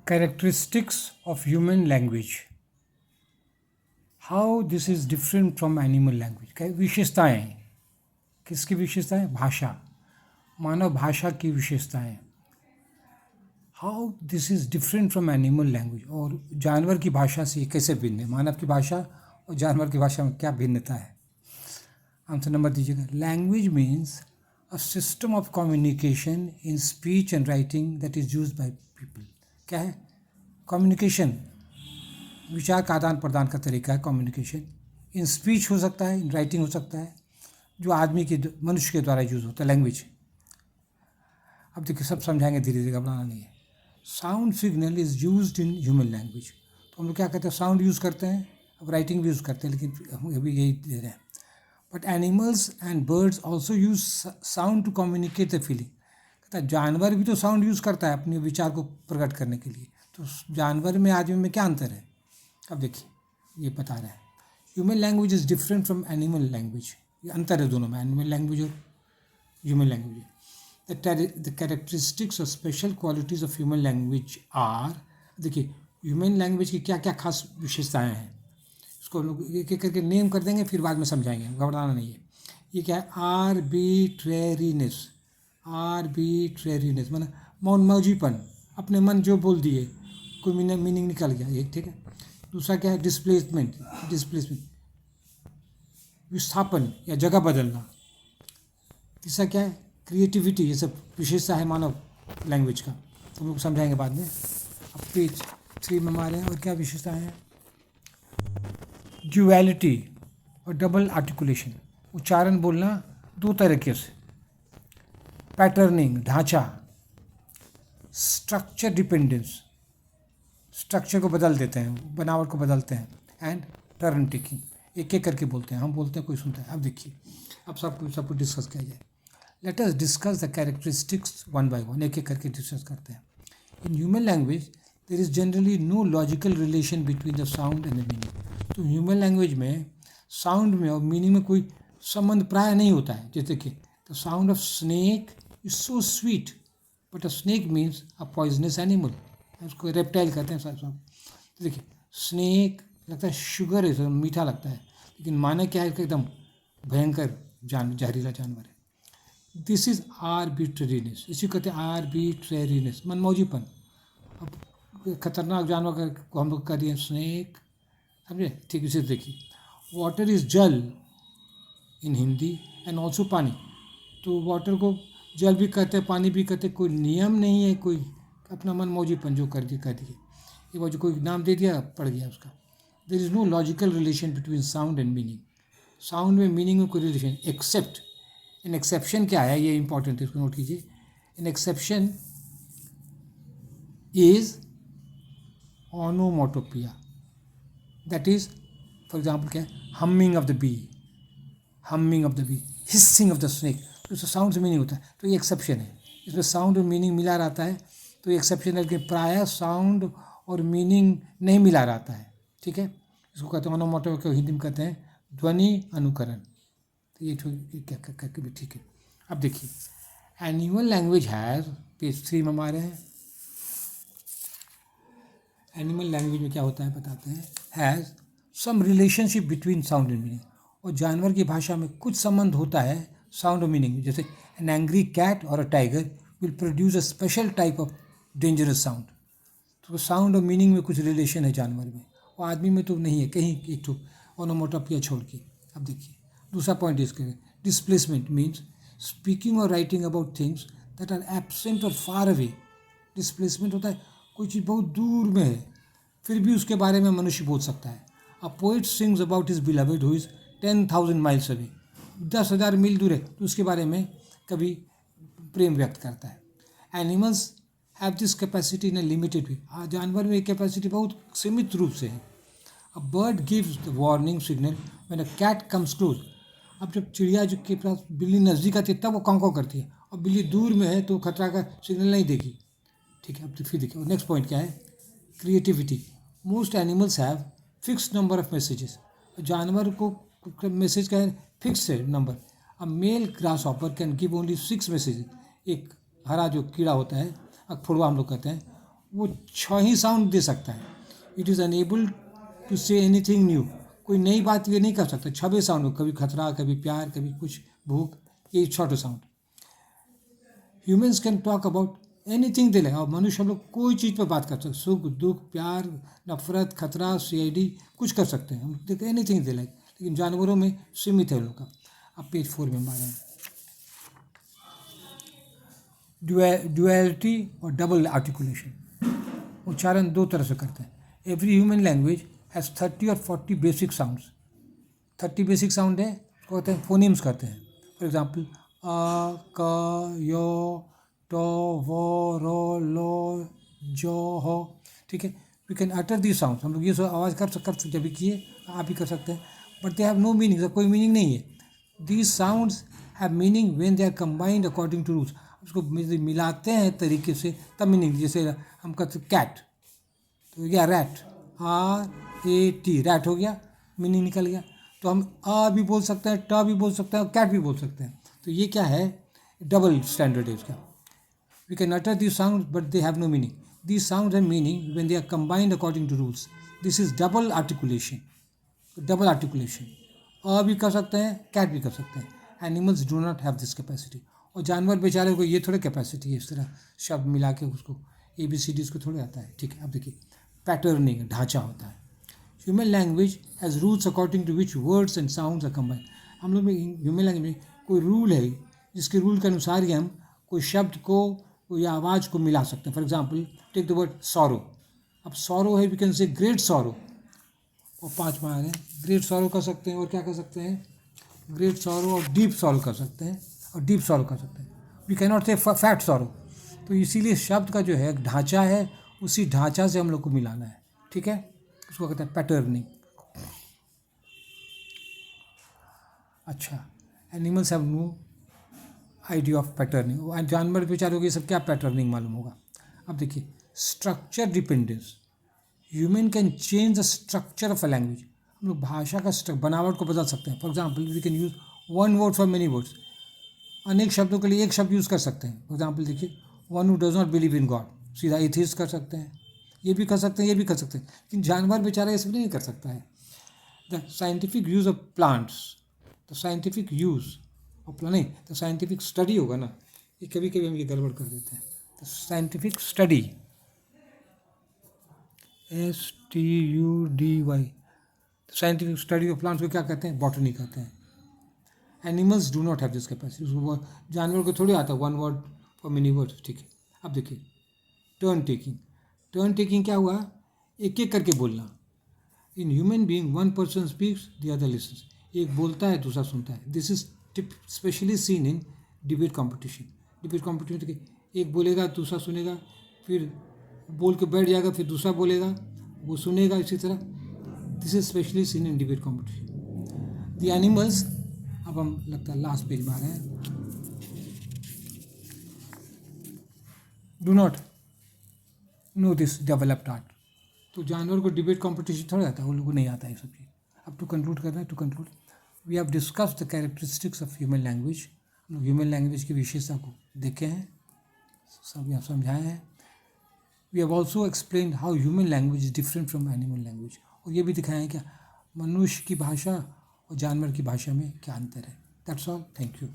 Characteristics of human language. How this is different from animal language. विशेषताएं, किसकी विशेषताएं? भाषा, मानव भाषा की विशेषताएं. How this is different from animal language. और जानवर की भाषा से कैसे भिन्न है? मानव की भाषा और जानवर की भाषा में क्या भिन्नता है? आंसर नंबर दीजिएगा. Language means a system of communication in speech and writing that is used by people. क्या है? कम्युनिकेशन, विचार का आदान प्रदान का तरीका है कम्युनिकेशन. इन स्पीच हो सकता है, इन राइटिंग हो सकता है, जो आदमी के मनुष्य के द्वारा यूज़ होता है लैंग्वेज. अब देखिए सब समझाएंगे धीरे धीरे, घबराना नहीं है. Sound signal is used in human language. तो हम लोग क्या कहते हैं? साउंड यूज़ करते हैं, अब राइटिंग भी यूज़ करते हैं, लेकिन हम अभी यही दे रहे हैं. But animals and birds also use sound to communicate the feeling. कहता है जानवर भी तो साउंड यूज़ करता है अपने विचार को प्रकट करने के लिए. तो जानवर में आदमी में क्या अंतर है? अब देखिए ये बता रहे हैं. Human language is different from animal language. ये अंतर है दोनों में, एनिमल लैंग्वेज और human language. The characteristics or special qualities of human language are. देखिए ह्यूमन लैंग्वेज की क्या क्या खास विशेषताएं हैं, इसको हम लोग एक एक करके नेम कर देंगे, फिर बाद में समझाएंगे, घबराना नहीं है. ये क्या है? आर्बिट्रेरीनेस. आर्बिट्रेरीनेस माना मौजीपन, अपने मन जो बोल दिए, कोई मीनिंग निकल गया, ये ठीक है. दूसरा क्या है? डिस्प्लेसमेंट. डिस्प्लेसमेंट विस्थापन या जगह बदलना. तीसरा क्या है? क्रिएटिविटी. ये सब विशेषता है मानव लैंग्वेज का, तो हम लोग समझाएंगे बाद में. अब पेज 3 में हमारे हैं और क्या विशेषता है? ड्यूअलिटी और डबल आर्टिकुलेशन. उच्चारण बोलना दो तरीके से. पैटर्निंग, ढांचा. स्ट्रक्चर डिपेंडेंस, स्ट्रक्चर को बदल देते हैं, बनावट को बदलते हैं. एंड टर्न टेकिंग, एक एक करके बोलते हैं, हम बोलते हैं कोई सुनता है. अब देखिए अब सबको डिस्कस किया जाए. Let us discuss the characteristics one by one, एक एक करके डिस्कस करते हैं. In human language there is generally no logical relation between the sound and the meaning. तो ह्यूमन लैंग्वेज में साउंड में और मीनिंग में कोई संबंध प्राय नहीं होता है. जैसे कि the sound of snake is so sweet, but a snake means a poisonous animal. उसको रेप्टाइल कहते हैं सब. तो देखिए स्नेक लगता है शुगर है, मीठा लगता है, लेकिन माने क्या है कि एकदम भयंकर जहरीला जानवर है. This is arbitrariness. इसी कहते हैं आर्बिट्रेरीनेस, मनमौजीपन. अब खतरनाक जानवर को हम लोग करिए स्नेक, समझे? ठीक इसे देखिए. वाटर इज जल इन हिंदी एंड ऑल्सो पानी. तो वाटर को जल भी कहते हैं, पानी भी कहते हैं. कोई नियम नहीं है, कोई अपना मनमौजीपन जो कर दिए कह दिए. ये वो जो कोई नाम दे दिया पड़ गया उसका. There is no logical relation between sound and meaning. Sound में मीनिंग में कोई रिलेशन एक्सेप्ट. एन एक्सेप्शन क्या है, ये इंपॉर्टेंट है, इसको नोट कीजिए. An exception is onomatopoeia. That is for example क्या है? Humming of the bee, humming of the bee, hissing of the snake. तो इसमें साउंड से मीनिंग होता है, तो ये एक्सेप्शन है. इसमें साउंड और मीनिंग मिला रहता है, तो ये एक्सेप्शन है. लेकिन प्रायः साउंड और मीनिंग नहीं मिला रहता है. ठीक है, इसको कहते हैं ओनोमोटोपिया, को हिंदी में कहते हैं ध्वनि अनुकरण. तो ये क्या करके भी ठीक है. अब देखिए एनिमल लैंग्वेज हैज़, पेज 3 में हमारे हैं. एनिमल लैंग्वेज में क्या होता है बताते हैं. Has some relationship between sound and meaning. और जानवर की भाषा में कुछ संबंध होता है साउंड और मीनिंग में. जैसे एन एंग्री कैट और a tiger will produce a special type of dangerous sound. तो साउंड और मीनिंग में कुछ रिलेशन है जानवर में, और आदमी में तो नहीं है, कहीं एक तो ओनोमोटोपिया छोड़ के. अब देखिए दूसरा पॉइंट इसके, डिस्प्लेसमेंट मीन्स स्पीकिंग और writing about things that are absent और फार अवे. डिस्प्लेसमेंट होता है कोई चीज़ बहुत दूर में है, फिर भी उसके बारे में मनुष्य बोल सकता है. अ poet sings about his beloved who is 10,000 miles away. 10,000 मील दूर है, तो उसके बारे में कभी प्रेम व्यक्त करता है. Animals have this capacity in a limited way. जानवर में कैपेसिटी बहुत सीमित रूप से है. A bird gives the warning signal when a cat comes close. अब जब चिड़िया जो के पास बिल्ली नज़दीक आती है तब वो काँव काँव करती है, और बिल्ली दूर में है तो खतरा का सिग्नल नहीं देगी. ठीक है, अब तो फिर देखिए नेक्स्ट पॉइंट क्या है. Creativity. Most animals have fix number of messages. जानवर को मैसेज का फिक्स है number. A male grasshopper can give only 6 messages. एक हरा जो कीड़ा होता है, अकफुड़वा हम लोग कहते हैं, वो 6 ही साउंड दे सकता है. It is unable to say anything new. कोई नई बात ये नहीं कर सकता. 6 साउंड, कभी खतरा, कभी प्यार, कभी कुछ भूख, ये छोटे sound. Humans can talk about anything they ले. और मनुष्य हम लोग कोई चीज़ पर बात कर सकते हैं. सुख दुख प्यार नफरत खतरा CID कुछ कर सकते हैं हम लोग. Anything they like. लेकिन जानवरों में सीमित है लोग का. अब पेज 4 में आ रहे हैं. ड्यूअलिटी और डबल आर्टिकुलेशन. उच्चारण दो तरह से करते हैं. एवरी ह्यूमन लैंग्वेज हैज़ 30 और 40 बेसिक साउंड्स. 30 बेसिक साउंड है, उसको कहते हैं फोनीम्स करते हैं. फॉर एग्जाम्पल अ क यो टो वो रो लो जो हो. ठीक है. We can utter the sound. हम लोग ये सब आवाज़ कर जब भी किए आप भी कर सकते हैं. But they have no meaning. कोई मीनिंग नहीं है. These sounds have meaning when they are combined according to rules. उसको मिलाते हैं तरीके से तब मीनिंग. जैसे हम कहते कैट तो हो गया रैट. RAT रैट हो गया, मीनिंग निकल गया. तो हम आ भी बोल सकते हैं, ट भी बोल सकते हैं और कैट भी बोल सकते हैं. तो ये क्या है, डबल स्टैंडर्ड है इसका. We can utter this sound but they have no meaning. This sound have meaning when they are combined according to rules. This is double articulation. Double articulation. अ भी कर सकते हैं, कैट भी कर सकते हैं. Animals do not have this capacity. और जानवर बेचारे को ये थोड़े कैपेसिटी है इस तरह शब्द मिला के उसको ABCD को थोड़े आता है. ठीक है. अब देखिए पैटर्निंग ढांचा होता है. Human language has rules according to which words and sounds are combined. हम लोग में ह्यूमन लैंग्वेज में कोई रूल है जिसके रूल के अनुसार ही हम कोई शब्द को या आवाज़ को मिला सकते हैं. For example take the word sorrow. अब सॉरो है, we can say great sorrow. और 5 में आ रहे हैं. ग्रेट सॉरो कर सकते हैं और क्या कर सकते हैं, ग्रेट सॉरो और डीप सॉरो कर सकते हैं. और डीप सॉरो कर सकते हैं. वी कैन नॉट से फैट सॉरो. तो इसीलिए शब्द का जो है ढांचा है, उसी ढांचा से हम लोग को मिलाना है. ठीक है. उसको कहते हैं पैटर्निंग. अच्छा. Animals have no idea of patterning. जानवर बेचारे को ये सब क्या पैटर्निंग मालूम होगा. अब देखिए structure dependence. Human can change the structure of a language. हम लोग भाषा का बनावट को बदल सकते हैं. For example we can use one word for many words. अनेक शब्दों के लिए एक शब्द यूज़ कर सकते हैं. फॉर एग्जाम्पल देखिए one who does not believe in God, सीधा एथिस्ट कर सकते हैं. ये भी कर सकते हैं, ये भी कर सकते हैं. लेकिन जानवर बेचारा ये सब नहीं कर सकता है. The scientific use of plants. The scientific use of नहीं, द साइंटिफिक स्टडी होगा ना. ये कभी कभी हम ये गड़बड़ कर देते हैं. The scientific study STUDY. Scientific study of plants को क्या कहते हैं, बॉटनी कहते हैं. Animals do not have this capacity. उसको जानवर को थोड़ी आता one word for many words. ठीक है. अब देखिए टर्न टेकिंग. टर्न टेकिंग क्या हुआ, एक एक करके बोलना. In human being one person speaks the other lessons. एक बोलता है दूसरा सुनता है. This is specially seen in debate competition. Debate competition देखिए एक बोलेगा दूसरा सुनेगा, फिर बोल के बैठ जाएगा, फिर दूसरा बोलेगा, वो सुनेगा. इसी तरह this is specially seen in debate competition. The animals. अब हम लगता है लास्ट पेज में आ रहे हैं. Do not know this developed art. तो जानवर को डिबेट कॉम्पिटिशन थोड़ा आता है, उन लोगों को नहीं आता है सब चीज़. अब टू कंक्लूड कर रहे हैं. To conclude we have discussed the characteristics of human language. हम लोग ह्यूमन लैंग्वेज की विशेषता को देखे हैं, सब यहाँ समझाए हैं. We have also explain how human language is different from animal language. और ये भी दिखाया है क्या मनुष्य की भाषा और जानवर की भाषा में क्या अंतर है. That's all. Thank you.